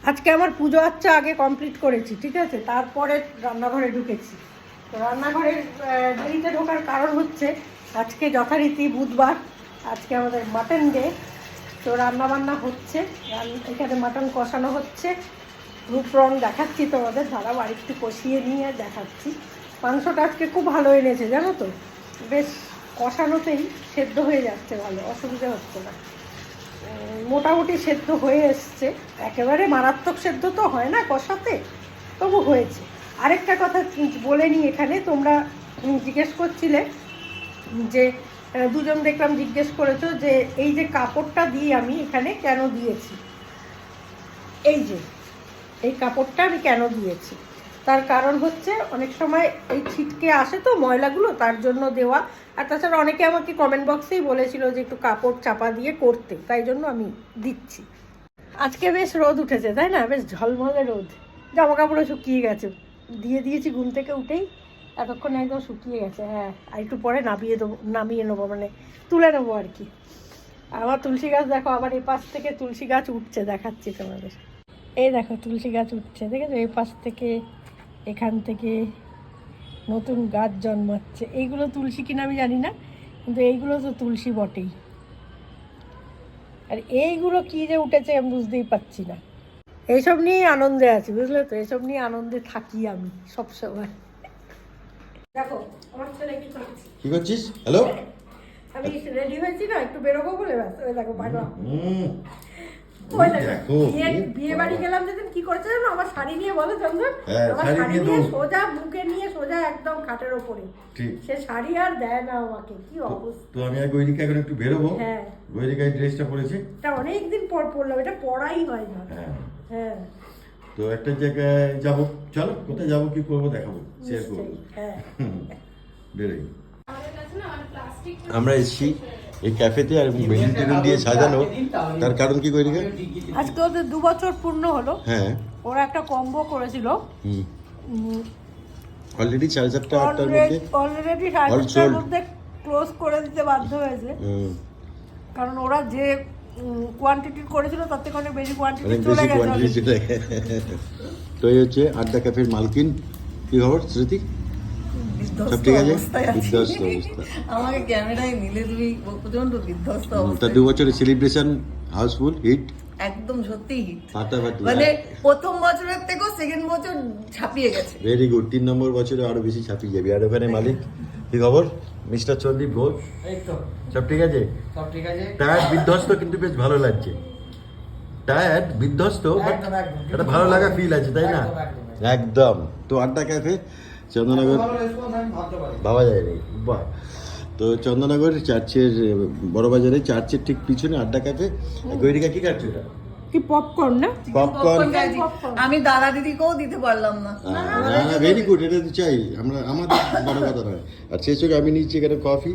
আজকে আমার পুজো আচ্ছা আগে কমপ্লিট করেছি, ঠিক আছে, তারপরে রান্নাঘরে ঢুকেছি। তো রান্নাঘরে দেরিতে ঢোকার কারণ হচ্ছে আজকে যথারীতি বুধবার, আজকে আমাদের মাটন ডে। তো রান্নাবান্না হচ্ছে, এখানে মাটন কষানো হচ্ছে, রূপরং দেখাচ্ছি তোমাদের, দাঁড়াও আর একটু কষিয়ে নিয়ে দেখাচ্ছি। মাংসটা আজকে খুব ভালো এনেছে জানো তো, বেশ কষানোতেই সেদ্ধ হয়ে যাচ্ছে, ভালো অসুবিধা হচ্ছে না, মোটামুটি সেদ্ধ হয়ে এসছে। একেবারে মারাত্মক সেদ্ধ তো হয় না কষাতে, তবু হয়েছে। আরেকটা কথা বলে নিই, এখানে তোমরা জিজ্ঞেস করছিলে যে দুজন দেখলাম জিজ্ঞেস করেছো যে এই যে কাপড়টা দিয়ে আমি এখানে কেন দিয়েছি, এই যে এই কাপড়টা আমি কেন দিয়েছি, তার কারণ হচ্ছে অনেক সময় এই ছিটকে আসে তো ময়লাগুলো, তার জন্য দেওয়া। আর তাছাড়া অনেকে আমাকে কমেন্ট বক্সেই বলেছিল যে একটু কাপড় চাপা দিয়ে করতে, তাই জন্য আমি দিচ্ছি। আজকে বেশ রোদ উঠেছে তাই না, বেশ ঝলমলে রোদ, জামা কাপড়ও শুকিয়ে গেছে, দিয়ে দিয়েছি ঘুম থেকে উঠেই, এতক্ষণ একদম শুকিয়ে গেছে। হ্যাঁ, আর একটু পরে নামিয়ে নেবো, মানে তুলে নেবো আর কি। আমার তুলসী গাছ দেখো, আবার এই পাশ থেকে তুলসী গাছ উঠছে, দেখাচ্ছি তোমাদের। এই দেখো তুলসী গাছ উঠছে, দেখেছো, এই পাশ থেকে এখান থেকে নতুন গাছ জন্মাচ্ছে। এইগুলো তুলসী কিনা আমি জানি না, কিন্তু এইগুলো তো তুলসী বটেই। আর এইগুলো কি যে উঠেছে আমি বুঝতেই পারছি না। এইসব নিয়েই আনন্দে আছি, বুঝলে তো, এইসব নিয়ে আনন্দে থাকি আমি সবসময়। দেখো আমার ছেলে কি করছে, কি করছিস? হ্যালো, আমি রেডি হয়েছি না, একটু বেরোবো বলে ব্যাস। ওই দেখো ভালো, বিয়ে বাড়ি গেলাম যেদিন কি করেছে জানো, আমার শাড়ি নিয়ে, বলো চন্দন, আমার শাড়ি নিয়ে সোজা বুকে নিয়ে সোজা একদম খাটের ওপরে, সে শাড়ি আর দেয় না আমাকে, কি অবস্থা। তো আমি আর গৈরিকা এখন একটু বেরোবো। হ্যাঁ, গৈরিকা এই ড্রেসটা পরেছে, এটা অনেকদিন পর পরলাম, এটা পরাই হয় না। হ্যাঁ, তো একটা জায়গায় যাবো, চলো কোথায় যাবো কি করবো দেখাবো, শেয়ার করবো। হ্যাঁ, বেরোই। আমরা এসেছি এই ক্যাফেতে, আর বেলুন টেলুন দিয়ে সাজানো, তার কারণ কি গৈরিকা? আজকে ওদের 2 বছর পূর্ণ হলো। হ্যাঁ, ওরা একটা কম্বো করেছিল, অলরেডি 7:30-8টার মধ্যে, অলরেডি 7:30টার মধ্যে ক্লোজ করে দিতে বাধ্য হয়েছে, কারণ ওরা যে কোয়ান্টিটি করেছিল তার থেকে অনেক বেশি কোয়ান্টিটি চলে গেছে। তো এই হচ্ছে আড্ডা ক্যাফের মালকিন। কি খবর স্মৃতি? সব ঠিক আছে? বিধ্বস্ত অবস্থা। আমাকে ক্যামেরায় নিলে তুমি প্রচন্ড বিধ্বস্ত অবস্থা। তার 2 বছরের সেলিব্রেশন হাউসফুল হিট, একদম সত্যি হিট, ফাটাফাটি। মানে প্রথম বছরের থেকেও সেকেন্ড বছর ছাপিয়ে গেছে। ভেরি গুড, 3 নম্বর বছরে আরো বেশি ছাপিয়ে যাবে। আর ওখানে মালিক কি খবর? মিস্টার সন্দীপ ঘোষ, সব ঠিক আছে? সব ঠিক আছে। টায়ার্ড বিধ্বস্ত, কিন্তু বেশ ভালো লাগছে। টায়ার্ড বিধ্বস্ত, বাট একটা ভালো লাগা ফিল আছে, তাই না? একদম। তো আড্ডা ক্যাফে চন্দননগর, ভাবা যায় রে, বাহ। তো চন্দননগর চার্চের বড়বাজারে, চার্চের ঠিক পিছনে আড্ডা ক্যাফে। গৈরিকা কি খাচ্ছ? এটা কি পপকর্ন না? পপকর্ন। আমি দাদা দিদিকেও দিতে পারলাম না। না, ভেরি গুড, এটা তো চাই আমরা, আমাদের বড় কথা নয়। আর সেই সঙ্গে আমি নিচ্ছি এখানে কফি,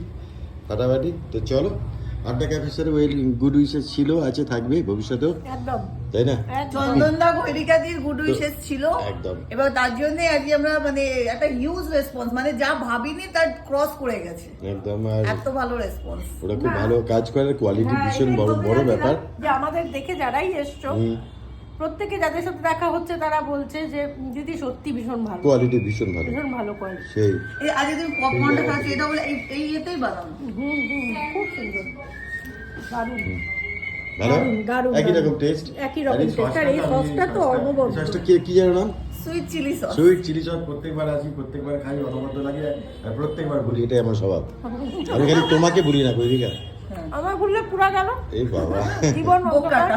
ফাটাফাটি। তো চলো, আড্ডা ক্যাফের সাথে গুড উইশেস ছিল, আছে, থাকবে ভবিষ্যতেও, একদম, তাই না? চন্দনদা গৈরিকা দির গুড উইশেস ছিল একদম। এবার তার জন্য আজকে আমরা মানে একটা হিউজ রেসপন্স, মানে যা ভাবিনি তার ক্রস করে গেছে একদম। আর এত ভালো রেসপন্স, ওরা খুব ভালো কাজ করে, কোয়ালিটি ভীষণ বড় বড় ব্যাপার। যে আমাদের দেখে যারাই এসছো, প্রত্যেকে যাদের সাথে দেখা হচ্ছে তারা বলছে যে দিদি সত্যি ভীষণ ভালো, কোয়ালিটি ভীষণ ভালো, ভীষণ ভালো কোয়ালিটি। সেই এই আজ তুমি পপকর্নটা খাচ্ছ, এটা বলে এই এতেই বানানো। খুব সুন্দর, দারুণ, ভালো, দারুণ, একই রকম টেস্ট, একই রকম টেস্ট। আর এই সসটা তো অনবদ্য, সসটা কি যেন নাম? Sweet chilli sauce. Sweet chilli sauce. প্রত্যেকবার আসি, প্রত্যেকবার খাই, অনবদ্য লাগে, আর প্রত্যেকবার ভুলি, এটাই আমার স্বভাব। আমি খালি তোমাকে ভুলি না গৈরিকা, আমার ভুললে পুরা গেল এই বাবা, জীবন বোক কাটা,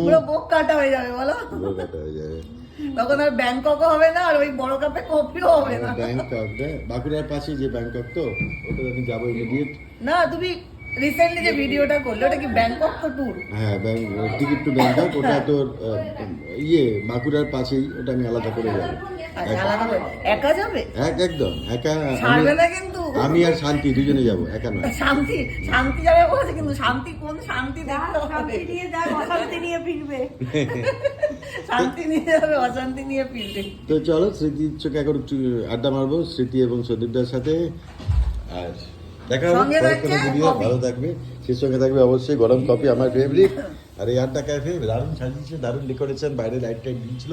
পুরো বোক কাটা হয়ে যাবে, বলো কাটা হয়ে যাবে। তখন আর ব্যাংককও হবে না, আর ওই বড় কাপে কফিও হবে না। ব্যাংকক, বাঁকুড়ার পাশে যে ব্যাংকক, তো ওটা আমি যাবো ইমিডিয়েট। না, তুমি রিসেন্টলি যে ভিডিওটা করলে ওটা কি ব্যাংকক তো ট্যুর? হ্যাঁ, টিকিট টু ব্যাংকক, ওটা তোর বাঁকুড়ার পাশেই, ওটা আমি আলাদা করে যাবো। একা যাবে? একদম একা, ছাড়বে না কিন্তু। আমি আর শান্তি দুজনে যাবো, একা নয়। শান্তি যাবে বলেছে, কিন্তু শান্তি কোন শান্তি দেখতে হবে। শান্তি নিয়ে যাবে, অশান্তি নিয়ে ফিরবে, শান্তি নিয়ে যাবে, অশান্তি নিয়ে ফিরবে। তো চলো, স্মৃতির চোখে এখন একটু আড্ডা মারবো স্মৃতি এবং সন্দীপদার সাথে। আর দেখা হবে পরের কোনো ভিডিও। ভালো থাকবে, সেই সঙ্গে থাকবে অবশ্যই গরম কফি, আমার ফেভারিট, আর এই আড্ডা ক্যাফে দারুণ সাজিয়েছে, দারুণ ডেকোরেশন, বাইরে লাইট টাইট দিয়েছিল।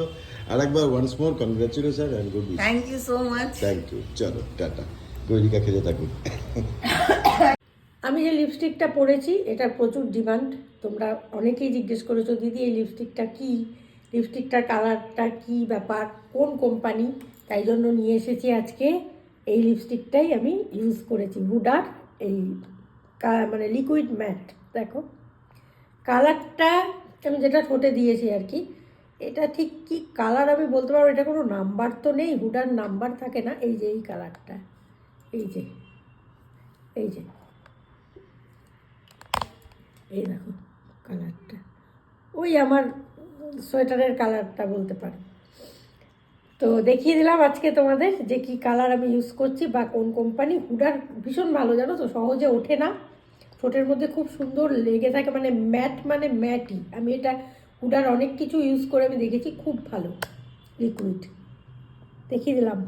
আর একবার once more congratulation and good wish. Thank you so much. Thank you. চলো টাটা, গৈরিকা খেতে থাকুন। আমি যে লিপস্টিকটা পরেছি এটার প্রচুর ডিমান্ড। তোমরা অনেকেই জিজ্ঞেস করেছো দিদি এই লিপস্টিকটা কি, লিপস্টিকটার কালারটা কি ব্যাপার, কোন কোম্পানি, তাই জন্য নিয়ে এসেছি আজকে। এই লিপস্টিকটাই আমি ইউজ করেছি, হুডার এই মানে লিকুইড ম্যাট। দেখো কালারটা আমি যেটা ঠোঁটে দিয়েছি আর কি, এটা ঠিক কি কালার আমি বলতে পারবো, এটা কোনো নাম্বার তো নেই, হুডার নাম্বার থাকে না। এই যে এই কালারটা, এই যে এই যে এই দেখো কালারটা, ওই আমার সোয়েটারের কালারটা বলতে পারো। তো দেখিয়ে দিলাম আজকে তোমাদের যে কি কালার আমি ইউজ করছি বা কোন কোম্পানি। হুডার ভীষণ ভালো, জানো তো, সহজে ওঠে না, ঠোঁটের মধ্যে খুব সুন্দর লেগে থাকে, মানে ম্যাট মানে ম্যাটই। আমি এটা হুডার অনেক কিছু ইউজ করে আমি দেখেছি, খুব ভালো লিকুইড। দেখিয়ে দিলাম।